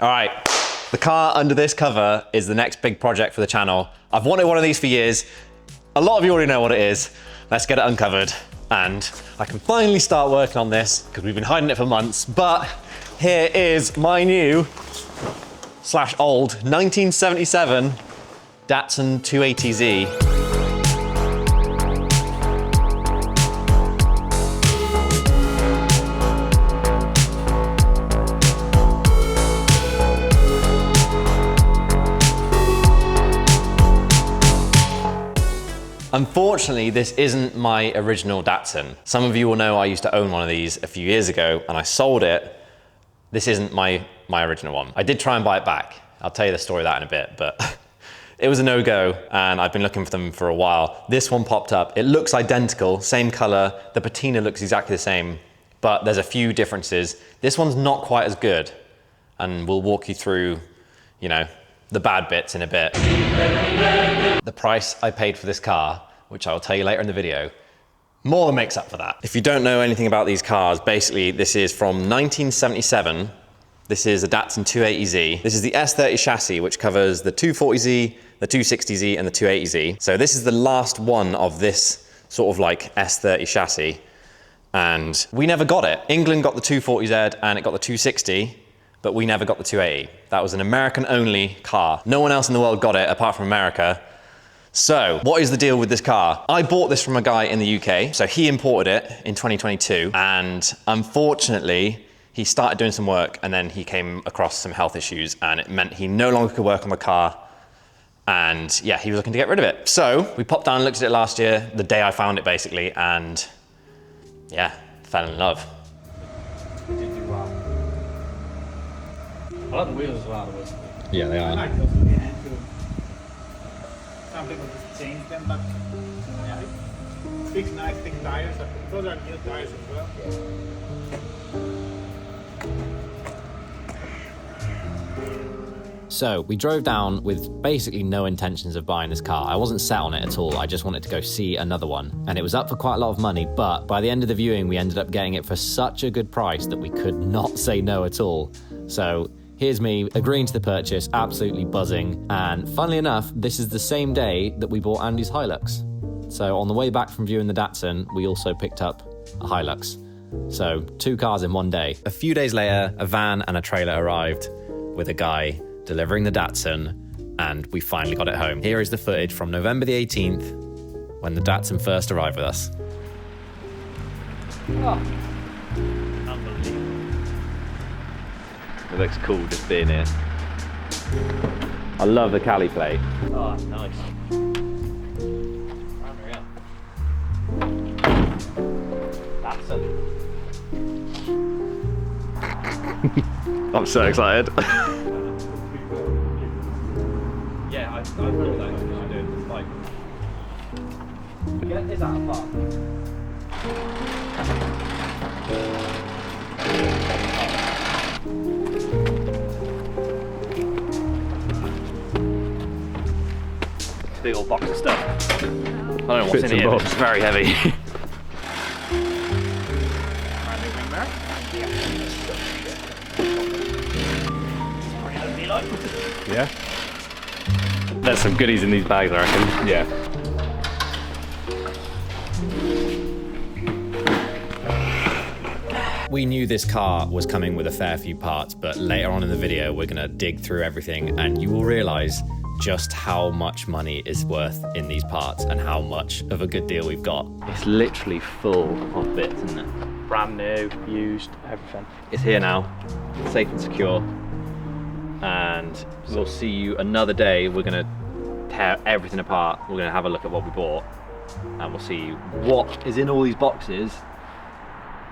All right, the car under this cover is the next big project for the channel. I've wanted one of these for years. A lot of you already know what it is. Let's get it uncovered. And I can finally start working on this because we've been hiding it for months. But here is my new / old 1977 Datsun 280Z. Unfortunately, this isn't my original Datsun. Some of you will know I used to own one of these a few years ago and I sold it. This isn't my original one. I did try and buy it back. I'll tell you the story of that in a bit, but it was a no-go and I've been looking for them for a while. This one popped up. It looks identical, same color. The patina looks exactly the same, but there's a few differences. This one's not quite as good and we'll walk you through, you know, the bad bits in a bit. The price I paid for this car, which I will tell you later in the video, more than makes up for that. If you don't know anything about these cars, basically this is from 1977. This is a Datsun 280Z. This is the S30 chassis, which covers the 240Z, the 260Z, and the 280Z. So this is the last one of this sort of like S30 chassis. And we never got it. England got the 240Z and it got the 260. But we never got the 280. That was an American-only car. No one else in the world got it apart from America. So, what is the deal with this car? I bought this from a guy in the UK. So he imported it in 2022. And unfortunately, he started doing some work and then he came across some health issues and it meant he no longer could work on the car. And yeah, he was looking to get rid of it. So we popped down and looked at it last year, the day I found it basically, and yeah, fell in love. I like the wheels as well. Yeah, they are. I like those again too. Some people just change them, but yeah, big nice thick tires. Those are new tires as well. So we drove down with basically no intentions of buying this car. I wasn't set on it at all. I just wanted to go see another one. And it was up for quite a lot of money, but by the end of the viewing, we ended up getting it for such a good price that we could not say no at all. So here's me agreeing to the purchase, absolutely buzzing. And funnily enough, this is the same day that we bought Andy's Hilux. So on the way back from viewing the Datsun, we also picked up a Hilux. So 2 cars in one day. A few days later, a van and a trailer arrived with a guy delivering the Datsun, and we finally got it home. Here is the footage from November the 18th, when the Datsun first arrived with us. Oh. It looks cool just being here. I love the Cali plate. Oh, nice. Unreal. Datsun. I'm so excited. Yeah, I thought that was what I do. It's like, get this out of park. Big old box of stuff. I don't know what's in here, but it's very heavy. Yeah. There's some goodies in these bags, I reckon. Yeah. We knew this car was coming with a fair few parts, but later on in the video, we're gonna dig through everything and you will realize just how much money is worth in these parts and how much of a good deal we've got. It's literally full of bits, isn't it? Brand new, used, everything. It's here now, safe and secure. And we'll see you another day. We're gonna tear everything apart. We're gonna have a look at what we bought and we'll see what is in all these boxes.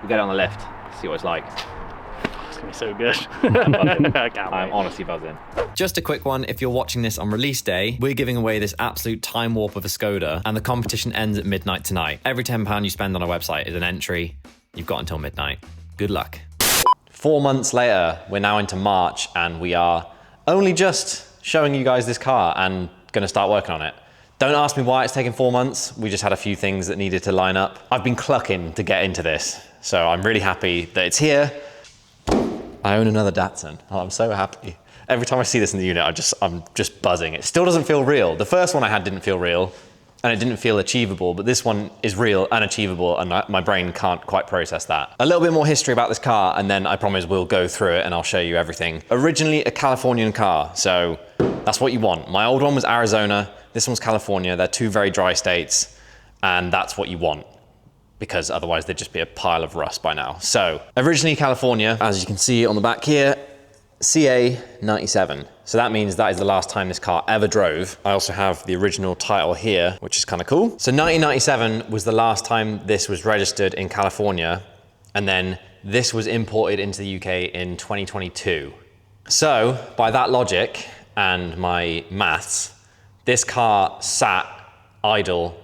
We'll get it on the lift, see what it's like. It's gonna be so good. I'm honestly buzzing. Just a quick one, if you're watching this on release day, we're giving away this absolute time warp of a Skoda and the competition ends at midnight tonight. Every £10 you spend on our website is an entry. You've got until midnight. Good luck. 4 months later, we're now into March and we are only just showing you guys this car and gonna start working on it. Don't ask me why it's taken 4 months. We just had a few things that needed to line up. I've been clucking to get into this, so I'm really happy that it's here. I own another Datsun. Oh, I'm so happy. Every time I see this in the unit, I'm just buzzing. It still doesn't feel real. The first one I had didn't feel real, and it didn't feel achievable, but this one is real and achievable, and my brain can't quite process that. A little bit more history about this car, and then I promise we'll go through it and I'll show you everything. Originally a Californian car, so that's what you want. My old one was Arizona, this one's California. They're two very dry states, and that's what you want, because otherwise there'd just be a pile of rust by now. So, originally California, as you can see on the back here, CA 97. So that means that is the last time this car ever drove. I also have the original title here, which is kind of cool. So 1997 was the last time this was registered in California, and then this was imported into the UK in 2022. So by that logic and my maths, this car sat idle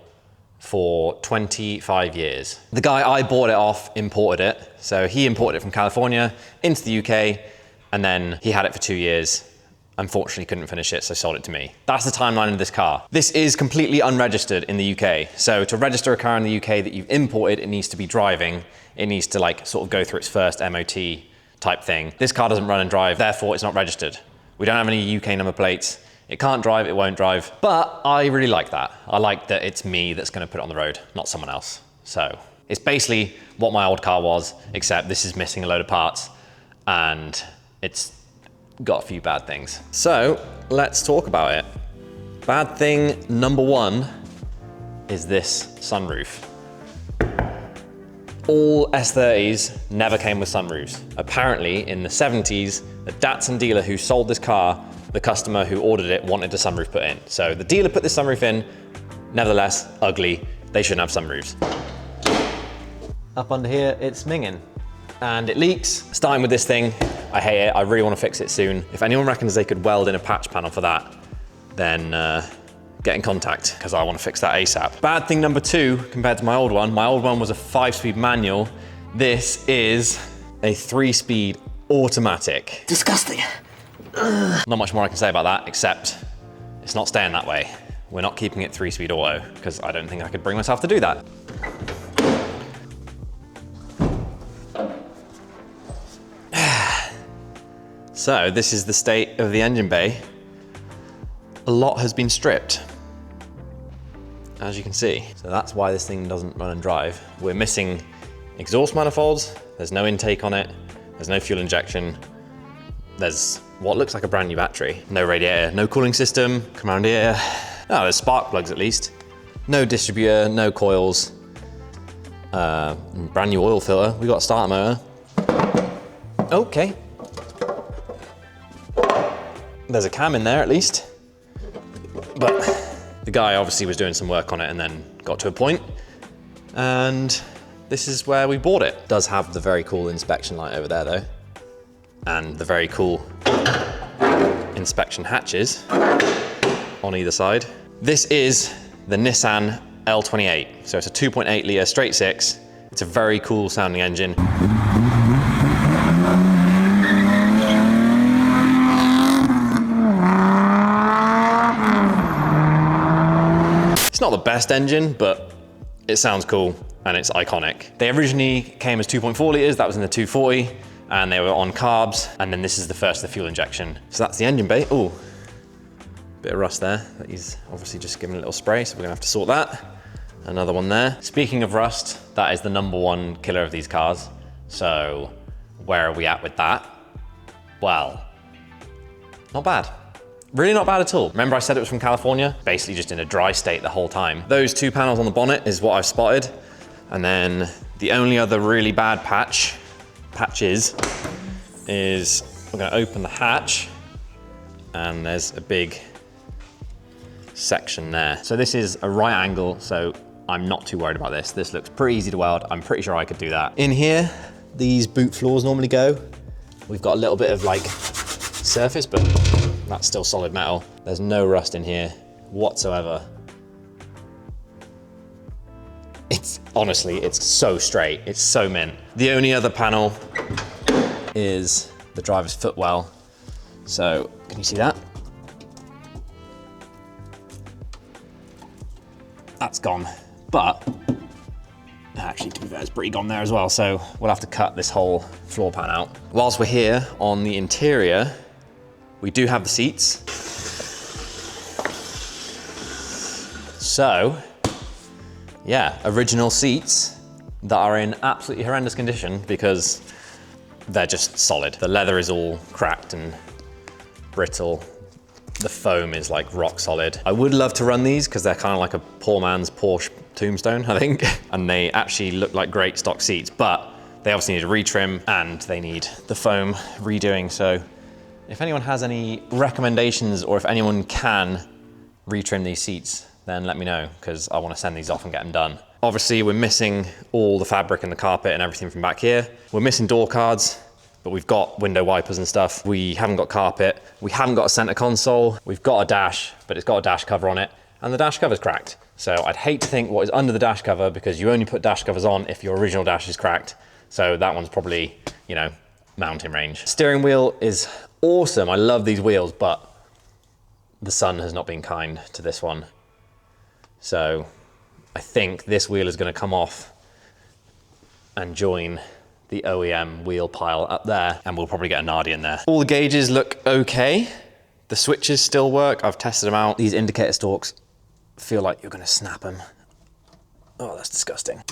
for 25 years. The guy I bought it off imported it. So he imported it from California into the UK, and then he had it for 2 years. Unfortunately couldn't finish it, so sold it to me. That's the timeline of this car. This is completely unregistered in the UK. So to register a car in the UK that you've imported, it needs to be driving. It needs to like sort of go through its first MOT type thing. This car doesn't run and drive, therefore it's not registered. We don't have any UK number plates. It can't drive, it won't drive. But I really like that. I like that it's me that's gonna put it on the road, not someone else. So it's basically what my old car was, except this is missing a load of parts and it's got a few bad things. So let's talk about it. Bad thing number one is this sunroof. All S30s never came with sunroofs. Apparently in the 70s, the Datsun dealer who sold this car, the customer who ordered it wanted a sunroof put in. So the dealer put this sunroof in, nevertheless, ugly. They shouldn't have sunroofs. Up under here, it's minging and it leaks. Starting with this thing, I hate it. I really want to fix it soon. If anyone reckons they could weld in a patch panel for that, then get in contact, because I want to fix that ASAP. Bad thing number two compared to my old one was a 5-speed manual. This is a 3-speed automatic. Disgusting. Not much more I can say about that, except it's not staying that way. We're not keeping it 3-speed auto, because I don't think I could bring myself to do that. So this is the state of the engine bay. A lot has been stripped, as you can see. So that's why this thing doesn't run and drive. We're missing exhaust manifolds. There's no intake on it. There's no fuel injection. There's what looks like a brand new battery. No radiator, no cooling system. Come around here. Oh, there's spark plugs at least. No distributor, no coils. Brand new oil filter. We got a starter motor. Okay. There's a cam in there at least. But the guy obviously was doing some work on it and then got to a point. And this is where we bought it. It does have the very cool inspection light over there though. And the very cool inspection hatches on either side. This is the Nissan L28. So it's a 2.8 litre straight six. It's a very cool sounding engine. It's not the best engine, but it sounds cool and it's iconic. They originally came as 2.4 litres, that was in the 240, and they were on carbs, and then this is the first of the fuel injection. So that's the engine bay. Ooh, bit of rust there. He's obviously just given a little spray, so we're gonna have to sort that. Another one there. Speaking of rust, that is the #1 killer of these cars. So where are we at with that? Well, not bad. Really not bad at all. Remember I said it was from California? Basically just in a dry state the whole time. Those two panels on the bonnet is what I've spotted. And then the only other really bad patches is we're gonna open the hatch and there's a big section there. So this is a right angle, so I'm not too worried about this. This looks pretty easy to weld. I'm pretty sure I could do that. In here, these boot floors normally go. We've got a little bit of like surface, but that's still solid metal. There's no rust in here whatsoever. It's honestly, it's so straight. It's so mint. The only other panel is the driver's footwell. So can you see that? That's gone, but Actually, to be fair, it's pretty gone there as well, so we'll have to cut this whole floor pan out. Whilst we're here on the interior, we do have the seats. So, yeah, original seats that are in absolutely horrendous condition because they're just solid. The leather is all cracked and brittle. The foam is like rock solid. I would love to run these because they're kind of like a poor man's Porsche tombstone, I think. And they actually look like great stock seats, but they obviously need a retrim and they need the foam redoing. So if anyone has any recommendations or if anyone can retrim these seats, then let me know because I want to send these off and get them done. Obviously, we're missing all the fabric and the carpet and everything from back here. We're missing door cards, but we've got window wipers and stuff. We haven't got carpet. We haven't got a center console. We've got a dash, but it's got a dash cover on it, and the dash cover's cracked. So I'd hate to think what is under the dash cover because you only put dash covers on if your original dash is cracked. So that one's probably, you know, mountain range. Steering wheel is awesome. I love these wheels, but the sun has not been kind to this one. So I think this wheel is going to come off and join the OEM wheel pile up there, and we'll probably get a Nardi in there. All the gauges look okay. The switches still work. I've tested them out. These indicator stalks feel like you're going to snap them. Oh, that's disgusting.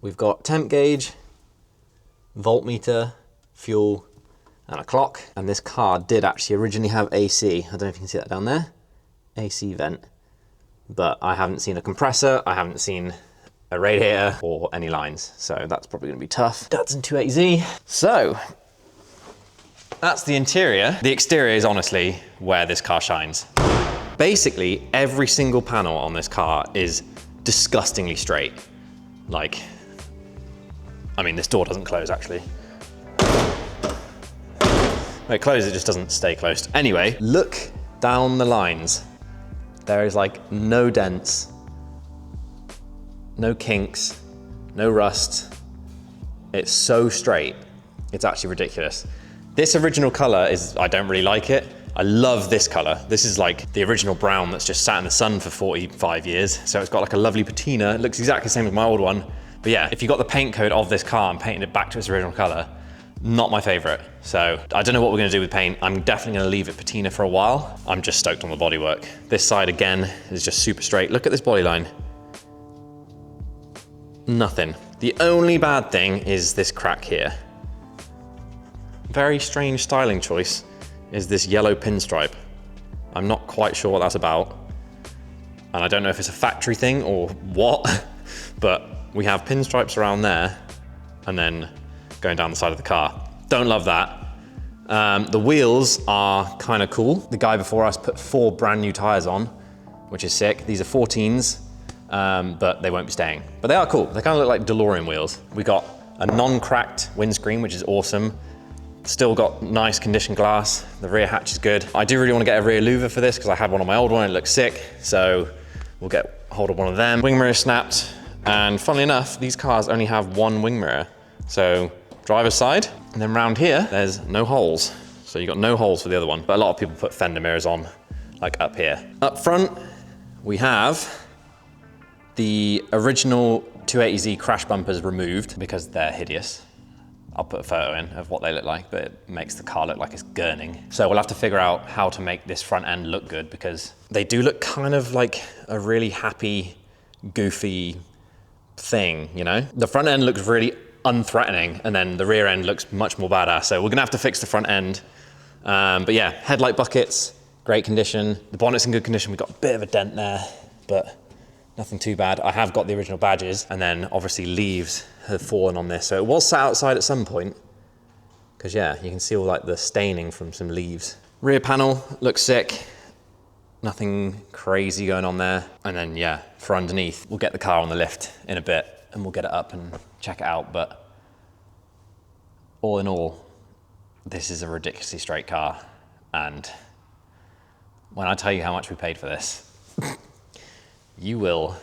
We've got temp gauge, voltmeter, fuel, and a clock. And this car did actually originally have AC. I don't know if you can see that down there. AC vent. But I haven't seen a compressor. I haven't seen a radiator or any lines. So that's probably gonna be tough. Datsun 280Z. So that's the interior. The exterior is honestly where this car shines. Basically, every single panel on this car is disgustingly straight. Like, I mean, this door doesn't close actually. When it closes, it just doesn't stay closed. Anyway, look down the lines. There is like no dents, no kinks, no rust. It's so straight. It's actually ridiculous. This original color is, I don't really like it. I love this color. This is like the original brown that's just sat in the sun for 45 years. So it's got like a lovely patina. It looks exactly the same as my old one. But yeah, if you got the paint code of this car and painted it back to its original color, not my favorite. So I don't know what we're gonna do with paint. I'm definitely gonna leave it patina for a while. I'm just stoked on the bodywork. This side again is just super straight. Look at this body line. Nothing. The only bad thing is this crack here. Very strange styling choice is this yellow pinstripe. I'm not quite sure what that's about. And I don't know if it's a factory thing or what, but we have pinstripes around there and then going down the side of the car. Don't love that. The wheels are kind of cool. The guy before us put 4 brand new tires on, which is sick. These are 14s, but they won't be staying. But they are cool. They kind of look like DeLorean wheels. We got a non-cracked windscreen, which is awesome. Still got nice condition glass. The rear hatch is good. I do really want to get a rear louver for this because I had one on my old one and it looks sick. So we'll get hold of one of them. Wing mirror snapped. And funnily enough, these cars only have one wing mirror. So driver's side, and then round here, there's no holes. So you got no holes for the other one, but a lot of people put fender mirrors on, like up here. Up front, we have the original 280Z crash bumpers removed because they're hideous. I'll put a photo in of what they look like, but it makes the car look like it's gurning. So we'll have to figure out how to make this front end look good because they do look kind of like a really happy, goofy thing, you know? The front end looks really unthreatening, and then the rear end looks much more badass. So we're gonna have to fix the front end. But yeah, headlight buckets, great condition. The bonnet's in good condition. We've got a bit of a dent there, but nothing too bad. I have got the original badges, and then obviously leaves have fallen on this. So it was sat outside at some point, because yeah, you can see all like the staining from some leaves. Rear panel looks sick. Nothing crazy going on there. And then yeah, for underneath, we'll get the car on the lift in a bit and we'll get it up and check it out. But all in all, this is a ridiculously straight car. And when I tell you how much we paid for this, you will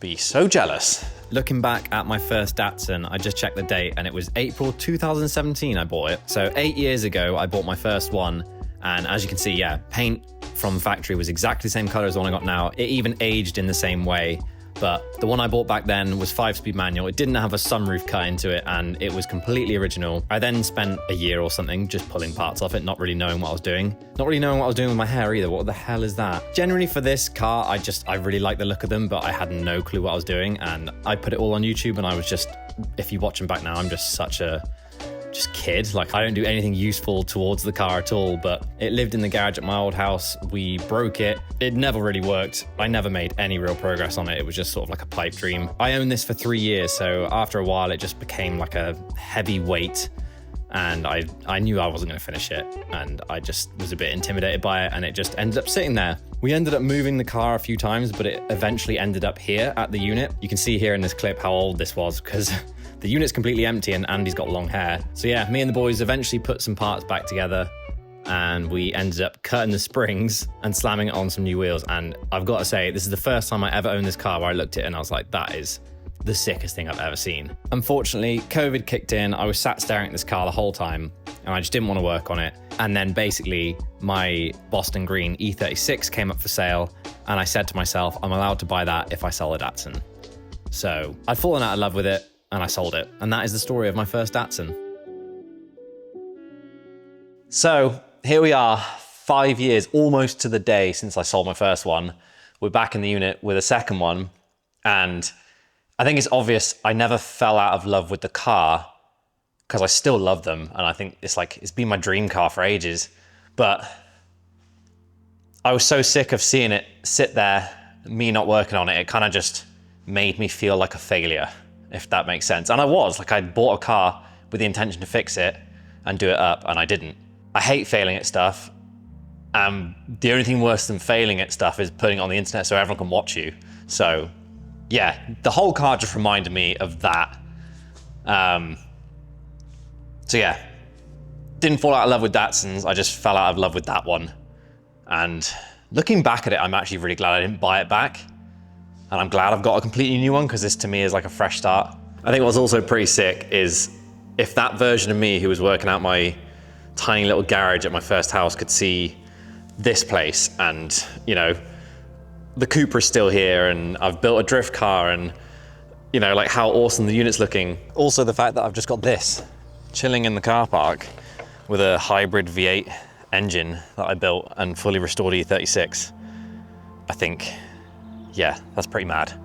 be so jealous. Looking back at my first Datsun, I just checked the date and it was April 2017 I bought it. So 8 years ago, I bought my first one. And as you can see, yeah, paint from factory was exactly the same color as the one I got now. It even aged in the same way. But the one I bought back then was 5-speed manual. It didn't have a sunroof cut into it, and it was completely original. I then spent a year or something just pulling parts off it, not really knowing what I was doing. Not really knowing what I was doing with my hair either. What the hell is that? Generally for this car, I really like the look of them, but I had no clue what I was doing. And I put it all on YouTube, and I was just, if you watch them back now, I'm just such a kid. Like, I don't do anything useful towards the car at all, but it lived in the garage at my old house. We broke it. It never really worked. I never made any real progress on it. It was just sort of like a pipe dream. I owned this for 3 years, so after a while it just became like a heavy weight, and I knew I wasn't going to finish it, and I just was a bit intimidated by it, and it just ended up sitting there. We ended up moving the car a few times, but it eventually ended up here at the unit. You can see here in this clip how old this was, because the unit's completely empty and Andy's got long hair. So yeah, me and the boys eventually put some parts back together, and we ended up cutting the springs and slamming it on some new wheels. And I've got to say, this is the first time I ever owned this car where I looked at it and I was like, that is the sickest thing I've ever seen. Unfortunately, COVID kicked in. I was sat staring at this car the whole time, and I just didn't want to work on it. And then basically my Boston Green E36 came up for sale, and I said to myself, I'm allowed to buy that if I sell a Datsun. So I'd fallen out of love with it, and I sold it. And that is the story of my first Datsun. So here we are, 5 years, almost to the day since I sold my first one. We're back in the unit with a second one. And I think it's obvious I never fell out of love with the car, because I still love them. And I think it's been my dream car for ages. But I was so sick of seeing it sit there, me not working on it. It kind of just made me feel like a failure, if that makes sense. And I was, like, I bought a car with the intention to fix it and do it up, and I didn't. I hate failing at stuff. The only thing worse than failing at stuff is putting it on the internet so everyone can watch you. So yeah, the whole car just reminded me of that. So yeah, didn't fall out of love with Datsuns. I just fell out of love with that one. And looking back at it, I'm actually really glad I didn't buy it back. And I'm glad I've got a completely new one, because this to me is like a fresh start. I think what's also pretty sick is if that version of me who was working out my tiny little garage at my first house could see this place, and, you know, the Cooper is still here, and I've built a drift car, and, you know, like how awesome the unit's looking. Also the fact that I've just got this chilling in the car park with a hybrid V8 engine that I built and fully restored E36. I think, yeah, that's pretty mad.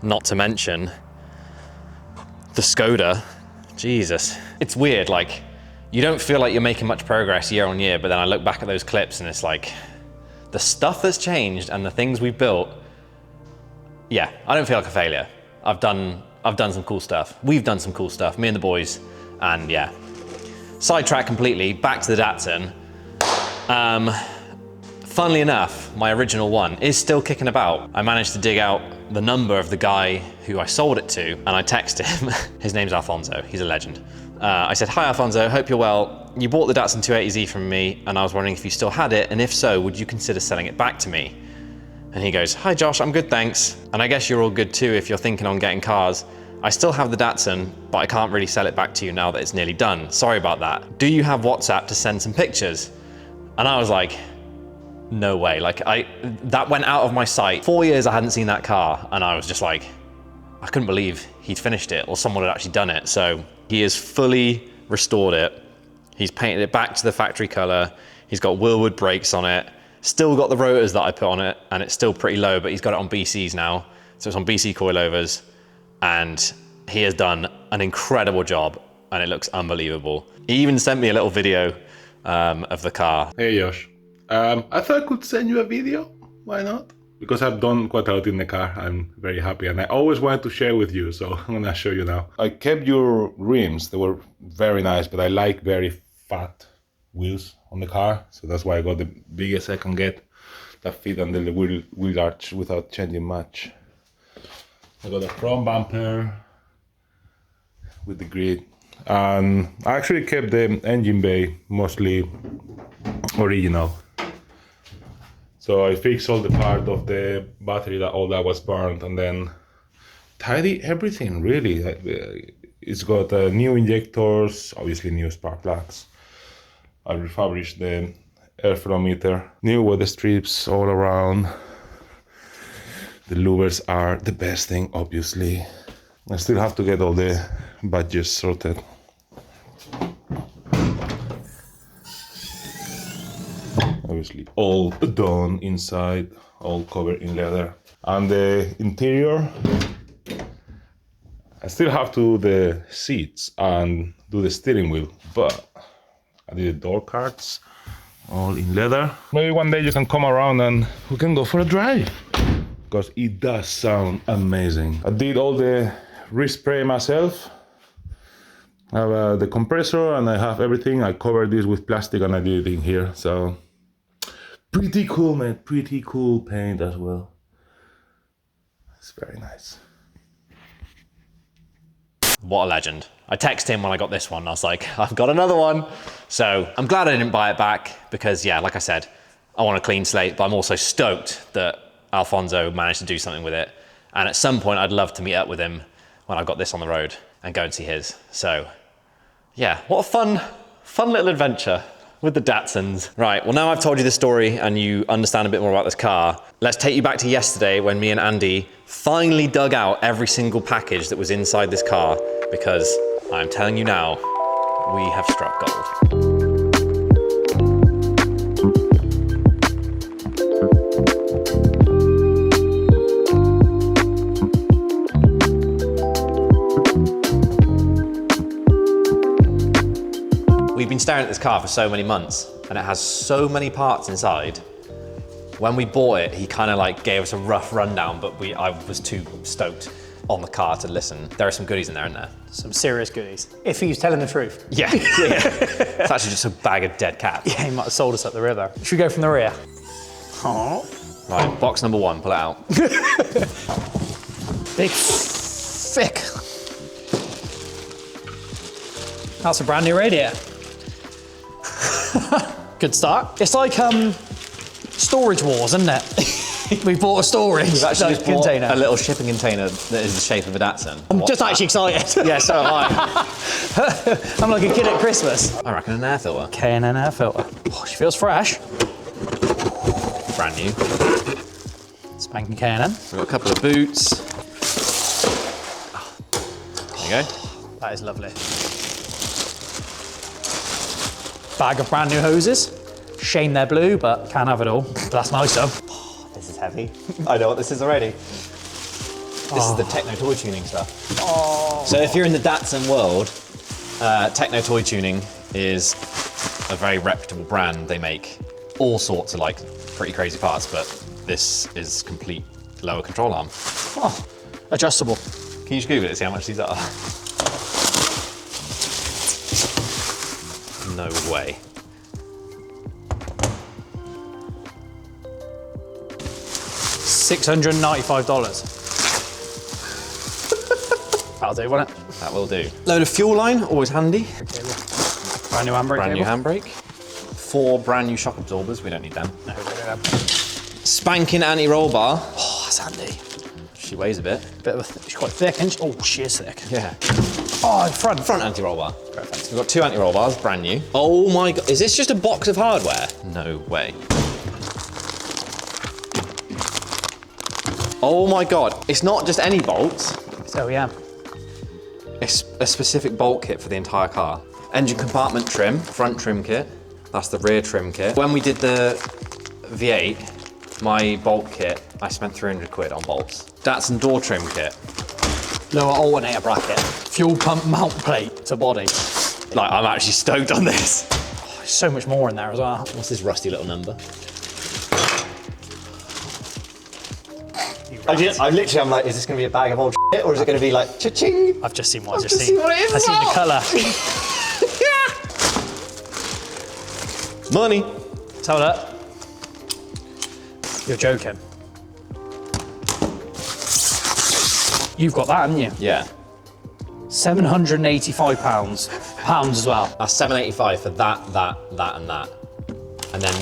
Not to mention the Skoda. Jesus. It's weird, like, you don't feel like you're making much progress year on year, but then I look back at those clips and it's like, the stuff that's changed and the things we've built, yeah, I don't feel like a failure. I've done some cool stuff. We've done some cool stuff, me and the boys, and yeah. Sidetrack completely, back to the Datsun. Funnily enough, my original one is still kicking about. I managed to dig out the number of the guy who I sold it to, and I texted him. His name's Alfonso, he's a legend. I said, hi Alfonso, hope you're well. You bought the Datsun 280Z from me, and I was wondering if you still had it, and if so, would you consider selling it back to me? And he goes, hi Josh, I'm good, thanks. And I guess you're all good too if you're thinking on getting cars. I still have the Datsun, but I can't really sell it back to you now that it's nearly done. Sorry about that. Do you have WhatsApp to send some pictures? And I was like, no way. Like, that went out of my sight. 4 years I hadn't seen that car, and I was just like, I couldn't believe he'd finished it, or someone had actually done it. So he has fully restored it. He's painted it back to the factory color. He's got Willwood brakes on it. Still got the rotors that I put on it, and it's still pretty low, but he's got it on BCs now. So it's on BC coilovers, and he has done an incredible job, and it looks unbelievable. He even sent me a little video of the car. Hey Josh, I thought I could send you a video. Why not? Because I've done quite a lot in the car. I'm very happy, and I always wanted to share with you, so I'm gonna show you now. I kept your rims. They were very nice, but I like very fat wheels on the car, so that's why I got the biggest I can get that fit under the wheel arch without changing much. I got a front bumper with the grid, and I actually kept the engine bay mostly original. So I fixed all the part of the battery, that all that was burned, and then tidy everything really. It's got new injectors, obviously new spark plugs, I refurbished the airflow meter. New weather strips all around. The louvers are the best thing, obviously. I still have to get all the badges sorted. Obviously, all done inside, all covered in leather. And the interior, I still have to do the seats and do the steering wheel, but I did the door cards, all in leather. Maybe one day you can come around and we can go for a drive, because it does sound amazing. I did all the respray myself. I have the compressor and I have everything. I covered this with plastic and I did it in here, so pretty cool, man. Pretty cool paint as well. It's very nice. What a legend. I texted him when I got this one. I was like, I've got another one. So I'm glad I didn't buy it back because, yeah, like I said, I want a clean slate, but I'm also stoked that Alfonso managed to do something with it. And at some point, I'd love to meet up with him when I've got this on the road and go and see his. So, yeah, what a fun little adventure with the Datsuns. Right, well, now I've told you the story and you understand a bit more about this car, let's take you back to yesterday when me and Andy finally dug out every single package that was inside this car, because I'm telling you now, we have struck gold. We've been staring at this car for so many months and it has so many parts inside. When we bought it, he kind of like gave us a rough rundown, but I was too stoked on the car to listen. There are some goodies in there, isn't there? Some serious goodies. If he's telling the truth. Yeah, yeah. It's actually just a bag of dead cats. Yeah, he might have sold us up the river. Should we go from the rear? Oh. Right, box number one, pull it out. Big, thick. That's a brand new radiator. Good start. It's like storage wars, isn't it? We bought a storage We've actually just bought container. a little shipping container that is the shape of a Datsun. I'm just actually excited. Yeah, so am I. I'm like a kid at Christmas. I reckon an air filter. K&N air filter. Oh, she feels fresh. Brand new. Spanking K&N. We've got a couple of boots. There you go. That is lovely. Bag of brand new hoses. Shame they're blue, but can't have it all. That's nice though. This is heavy. I know what this is already. This is the techno toy tuning stuff. So if you're in the Datsun world, techno toy tuning is a very reputable brand. They make all sorts of like pretty crazy parts, but this is complete lower control arm. Oh, adjustable. Can you just Google it and see how much these are? No way. $695. That'll do, won't it? That will do. Load of fuel line, always handy. Brand new handbrake. Brand new cable. handbrake. 4 brand new shock absorbers, we don't need them. No, we don't have. Spanking anti-roll bar. Oh, that's handy. She weighs a bit. Bit of she's quite thick, isn't she? Oh, she is thick. Yeah. Oh, front. Front anti-roll bar. Perfect. We've got 2 anti-roll bars, brand new. Oh my god, is this just a box of hardware? No way. Oh my god, it's not just any bolts. So yeah. It's a specific bolt kit for the entire car. Engine compartment trim, front trim kit. That's the rear trim kit. When we did the V8, my bolt kit, I spent 300 quid on bolts. Datsun door trim kit. Lower alternator bracket. Fuel pump mount plate to body. Like, I'm actually stoked on this. Oh, there's so much more in there as well. What's this rusty little number? I'm like, is this going to be a bag of old shit, or is it going to be like, cha-ching? I've just seen what I've just seen what it is I've seen the colour. Money. Tell that. You're joking. You've got that, haven't you? Yeah. £785. Pounds as well. That's 785 for that, and that. And then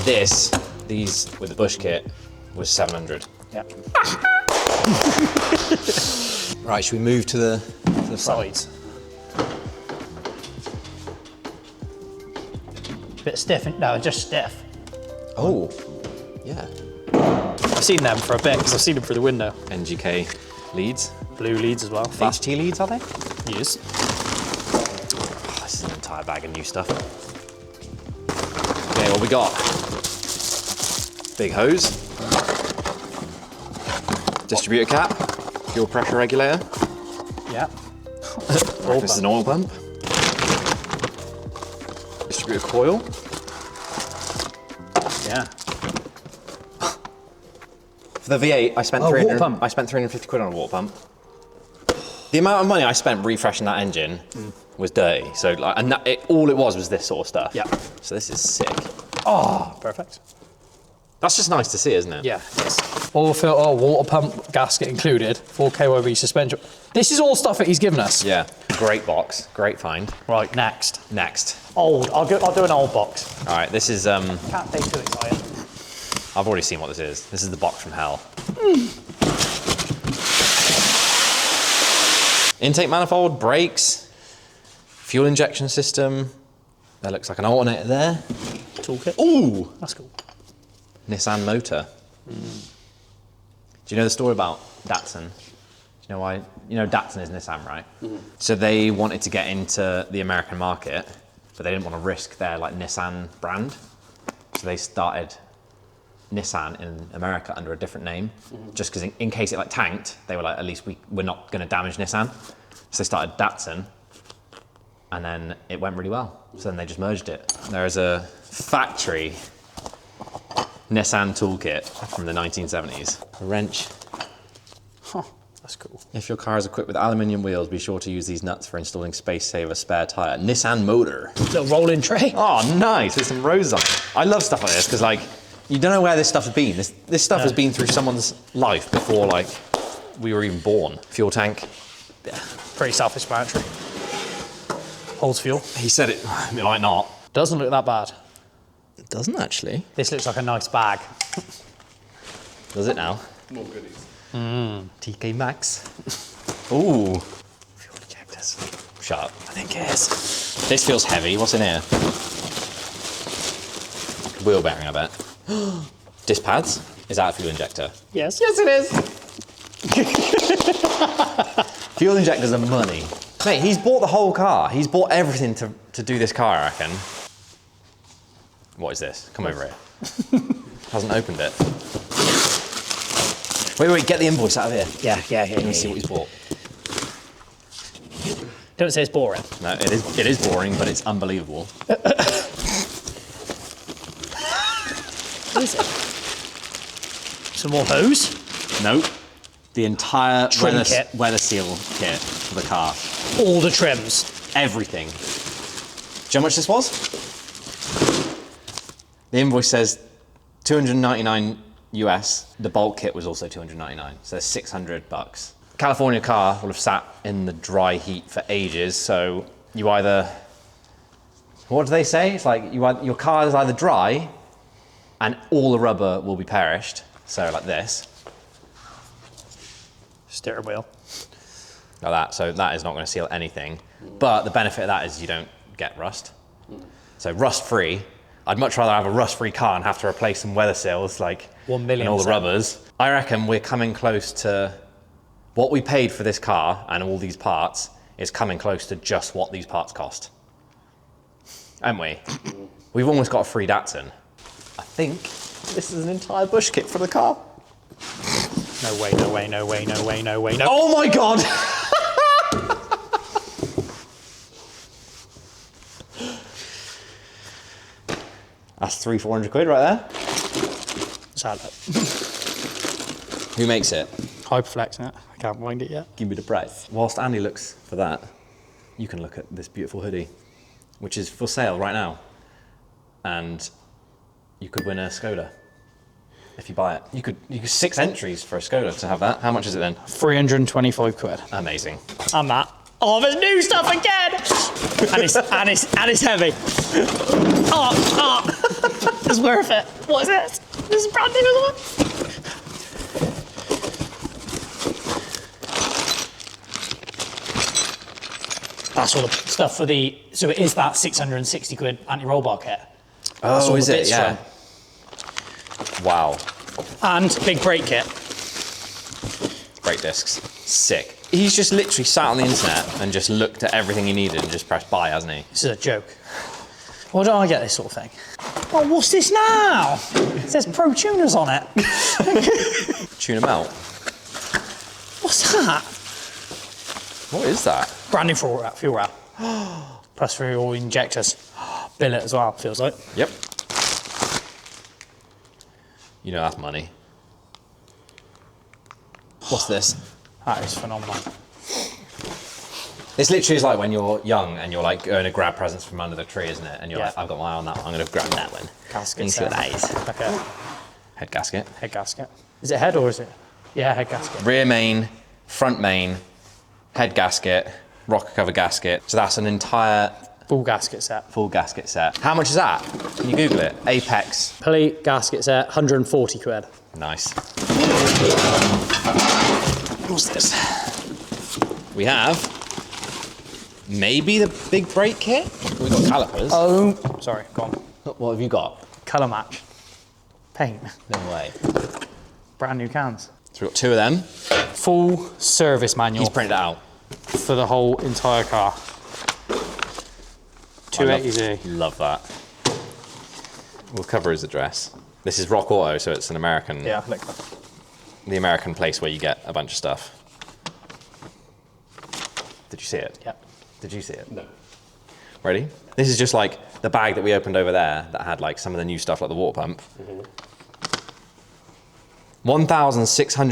these with the bush kit was 700. Yeah. Right, should we move to the Sides. Bit stiff, no, just stiff. Oh, yeah. I've seen them for a bit because I've seen them through the window. NGK leads. Blue leads as well. Fast HT leads, are they? use. Oh, this is an entire bag of new stuff. Okay, what we got? Big hose. Distributor cap. Fuel pressure regulator. Yeah. This is an oil pump. Distributor coil. Yeah. For the V8, I spent water pump. I spent 350 quid on a water pump. The amount of money I spent refreshing that engine was dirty. So, like, and all it was this sort of stuff. Yeah. So this is sick. Oh, perfect. That's just nice to see, isn't it? Yeah, yes. Oil filter, water pump, gasket included, 4 KYB suspension. This is all stuff that he's given us. Yeah. Great box. Great find. Right, next. Next. Old. I'll do an old box. All right. This is. Can't stay too excited. I've already seen what this is. This is the box from hell. Intake manifold, brakes, fuel injection system. That looks like an alternator there. Toolkit. Ooh! That's cool. Nissan motor. Do you know the story about Datsun? Do you know why? You know Datsun is Nissan, right? So they wanted to get into the American market, but they didn't want to risk their like Nissan brand. So they started Nissan in America under a different name, just because in case it like tanked, they were like, at least we're not going to damage Nissan. So they started Datsun, and then it went really well. So then they just merged it. There is a factory Nissan toolkit from the 1970s. A wrench. Huh, that's cool. If your car is equipped with aluminium wheels, be sure to use these nuts for installing space saver spare tire. Nissan motor. Little rolling tray. Oh, nice, with some roses on it. I love stuff like this, because like, you don't know where this stuff has been. This stuff has been through someone's life before like we were even born. Fuel tank. Yeah, pretty self-explanatory. Holds fuel. He said it, it might not. Doesn't look that bad. It doesn't actually. This looks like a nice bag. Does it now? More goodies. TK Maxx. Ooh. Fuel injectors. Shut up. I think it is. This feels heavy. What's in here? Wheel bearing, I bet. Disc pads? Is that a fuel injector? Yes. Yes, it is. Fuel injectors are money. Mate, he's bought the whole car. He's bought everything to do this car, I reckon. What is this? Come over here. Hasn't opened it. Wait, get the invoice out of here. Yeah. Let me see what he's bought. Don't say it's boring. No, it is boring, but it's unbelievable. What is it? Some more hose? Nope. The entire Trim kit. weather seal kit for the car. All the trims. Everything. Do you know how much this was? The invoice says 299 US. The bulk kit was also 299, so there's $600. California car will have sat in the dry heat for ages, so you either, what do they say? It's like your car is either dry and all the rubber will be perished, so like this. Steering wheel. Like that, so that is not going to seal anything. But the benefit of that is you don't get rust. So rust-free. I'd much rather have a rust-free car and have to replace some weather seals, like 1 million. and all the rubbers. I reckon we're coming close to what we paid for this car and all these parts is coming close to just what these parts cost. Haven't we? We've almost got a free Datsun. I think this is an entire bush kit for the car. No way. No. Oh my God! That's 300-400 quid right there. Sad. Who makes it? Hyperflex, innit? I can't find it yet. Give me the price. Whilst Andy looks for that, you can look at this beautiful hoodie, which is for sale right now. And you could win a Skoda if you buy it. You could 6 entries for a Skoda to have that. How much is it then? 325 quid. Amazing. And that. Oh, there's new stuff again! and it's heavy. Oh. It's worth it. What is this? This is brand new as well. That's all the stuff for the, so it is that 660 quid anti-roll bar kit. That's all is the it? bits Yeah. Wow. And big brake kit. Brake discs. Sick. He's just literally sat on the internet and just looked at everything he needed and just pressed buy, hasn't he? This is a joke. Why don't I get this sort of thing? Oh, what's this now? It says Pro Tuners on it. Tune him out. What's that? What is that? Brand new fuel wrap. Plus for all injectors. Billet as well, feels like. Yep. You know that's money. What's this? That is phenomenal. This literally is like when you're young and you're like going to grab presents from under the tree, isn't it? And you're Yeah. like, I've got my eye on that one, I'm going to grab that one. Gasket. Can you see what that is? Like a Head gasket. head gasket. Is it head or is it? Yeah, head gasket. Rear main, front main, head gasket, rocker cover gasket. So that's an entire Full gasket set. full gasket set. How much is that? Can you Google it? Apex. Complete gasket set, 140 quid. Nice. What's this? We have maybe the big brake kit. We've got calipers. Oh, sorry, go on. What have you got? Colour match. Paint. No way. Brand new cans. So we've got two of them. Full service manual He's printed it out. for the whole entire car. 280Z. Love that. We'll cover his address. This is Rock Auto, so it's an American, Yeah, like that. the American place where you get a bunch of stuff. Did you see it? Yeah. Did you see it? No. Ready? This is just like the bag that we opened over there that had like some of the new stuff like the water pump.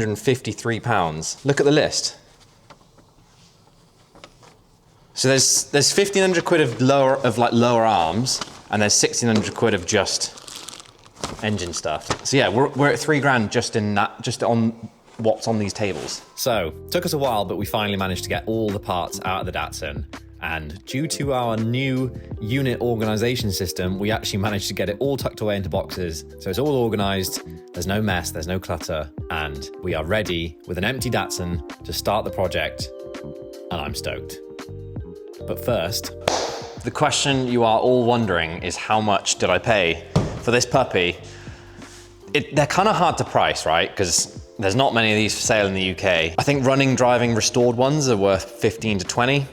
£1,653. Look at the list. So there's 1,500 quid of lower arms, and there's 1,600 quid of just engine stuff. So yeah, we're at £3,000 just on what's on these tables. So took us a while, but we finally managed to get all the parts out of the Datsun. And due to our new unit organization system, we actually managed to get it all tucked away into boxes. So it's all organized, there's no mess, there's no clutter, and we are ready with an empty Datsun to start the project, and I'm stoked. But first, the question you are all wondering is how much did I pay for this puppy? They're kind of hard to price, right? Because there's not many of these for sale in the UK. I think running, driving, restored ones are worth 15 to 20.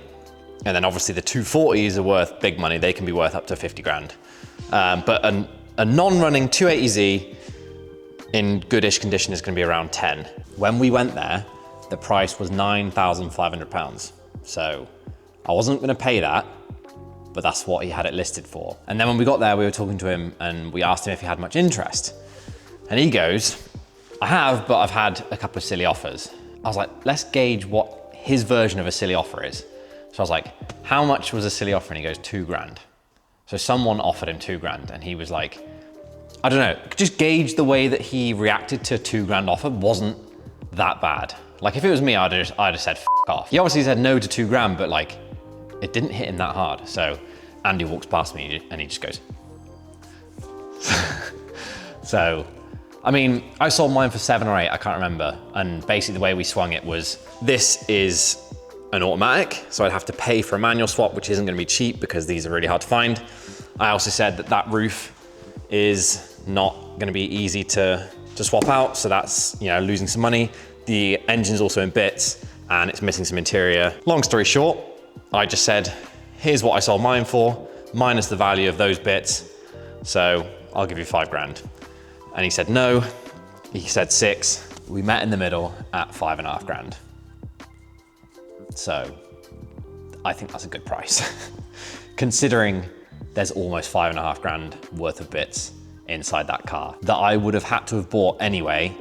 And then obviously the 240s are worth big money. They can be worth up to 50 grand. But a non-running 280Z in goodish condition is gonna be around 10. When we went there, the price was £9,500. So I wasn't gonna pay that, but that's what he had it listed for. And then when we got there, we were talking to him and we asked him if he had much interest. And he goes, I have, but I've had a couple of silly offers. I was like, let's gauge what his version of a silly offer is. So I was like, how much was a silly offer? And he goes, £2,000. So someone offered him £2,000 and he was like, I don't know, just gauge the way that he reacted to a £2,000 offer wasn't that bad. Like if it was me, I'd have said, F off. He obviously said no to £2,000, but like, it didn't hit him that hard. So Andy walks past me and he just goes. So, I mean, I sold mine for 7 or 8, I can't remember. And basically the way we swung it was, this is an automatic, so I'd have to pay for a manual swap, which isn't gonna be cheap because these are really hard to find. I also said that that roof is not gonna be easy to swap out, so that's, you know, losing some money. The engine's also in bits and it's missing some interior. Long story short, I just said, here's what I sold mine for, minus the value of those bits, so I'll give you £5,000. And he said no, he said 6. We met in the middle at £5,500. So I think that's a good price. Considering there's almost £5,500 worth of bits inside that car that I would have had to have bought anyway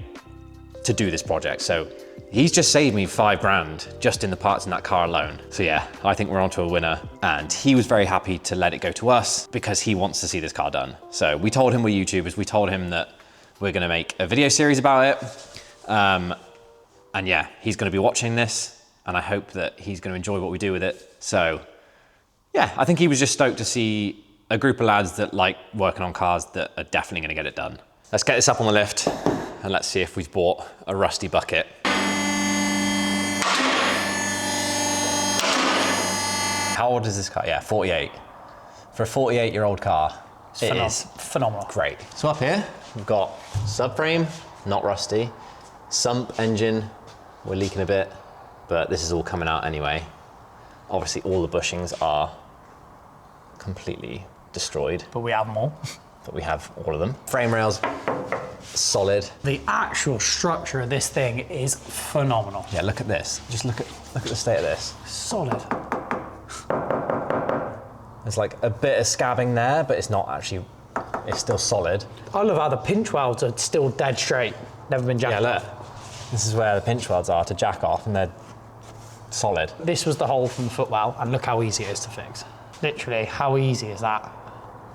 to do this project. So he's just saved me £5,000 just in the parts in that car alone. So yeah, I think we're onto a winner. And he was very happy to let it go to us because he wants to see this car done. So we told him we're YouTubers. We told him that we're gonna make a video series about it. And yeah, he's gonna be watching this and I hope that he's gonna enjoy what we do with it. So yeah, I think he was just stoked to see a group of lads that like working on cars that are definitely gonna get it done. Let's get this up on the lift and let's see if we've bought a rusty bucket. How old is this car? Yeah, 48. For a 48-year-old car, It Phenom- is phenomenal. great. So up here, we've got subframe, not rusty, sump engine, we're leaking a bit, but this is all coming out anyway. Obviously all the bushings are completely destroyed, But we have them all. but we have all of them. Frame rails, solid. The actual structure of this thing is phenomenal. Yeah, look at this. Just look at the state of this. Solid. There's like a bit of scabbing there, but it's not actually, it's still solid. I love how the pinch welds are still dead straight. Never been jacked Yeah, off. look. This is where the pinch welds are to jack off, and they're solid. This was the hole from the footwell, and look how easy it is to fix. Literally, how easy is that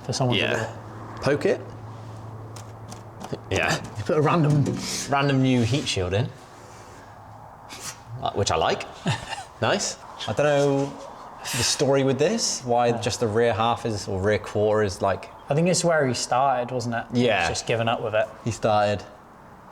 for someone to do? Poke it. Yeah. You put a random New heat shield in, which I like. Nice. I don't know the story with this, why just the rear half is, or rear core is like... I think it's where he started, wasn't it? Yeah. He was just giving up with it. He started,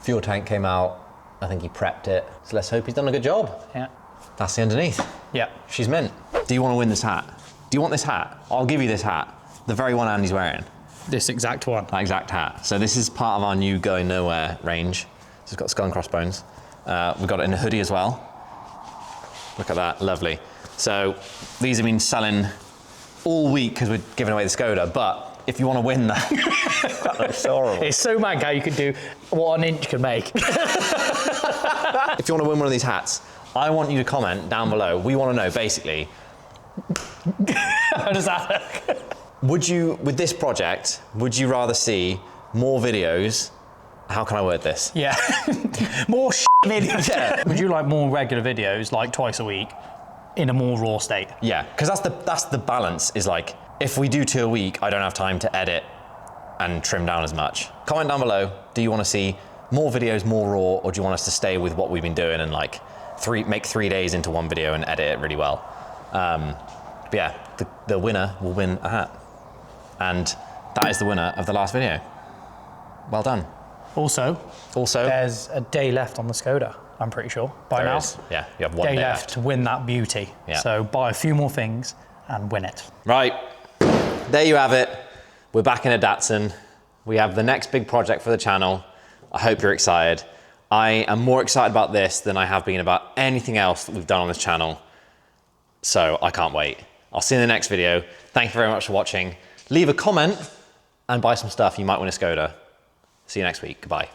fuel tank came out, I think he prepped it. So let's hope he's done a good job. Yeah. That's the underneath. Yeah. She's mint. Do you want to win this hat? Do you want this hat? I'll give you this hat. The very one Andy's wearing. This exact one. That exact hat. So this is part of our new Going Nowhere range. So it's got skull and crossbones. We've got it in a hoodie as well. Look at that, lovely. So these have been selling all week because we're giving away the Skoda, but if you want to win that, that looks horrible. It's so mad how you could do what an inch can make. If you want to win one of these hats, I want you to comment down below. We want to know, basically, How does that look? would you, with this project, would you rather see more videos? How can I word this? Yeah. More videos. Yeah. Would you like more regular videos, like twice a week, in a more raw state? Yeah, because that's the balance, is like, if we do 2 a week, I don't have time to edit and trim down as much. Comment down below, do you want to see more videos, more raw, or do you want us to stay with what we've been doing and like make 3 days into one video and edit it really well? But yeah, the winner will win a hat. And that is the winner of the last video. Well done. Also, Also, there's a day left on the Skoda, I'm pretty sure, by there now. is. Yeah, you have one Day day left left. to win that beauty. Yeah. So buy a few more things and win it. Right, there you have it. We're back in a Datsun. We have the next big project for the channel. I hope you're excited. I am more excited about this than I have been about anything else that we've done on this channel. So I can't wait. I'll see you in the next video. Thank you very much for watching. Leave a comment and buy some stuff. You might win a Skoda. See you next week. Goodbye.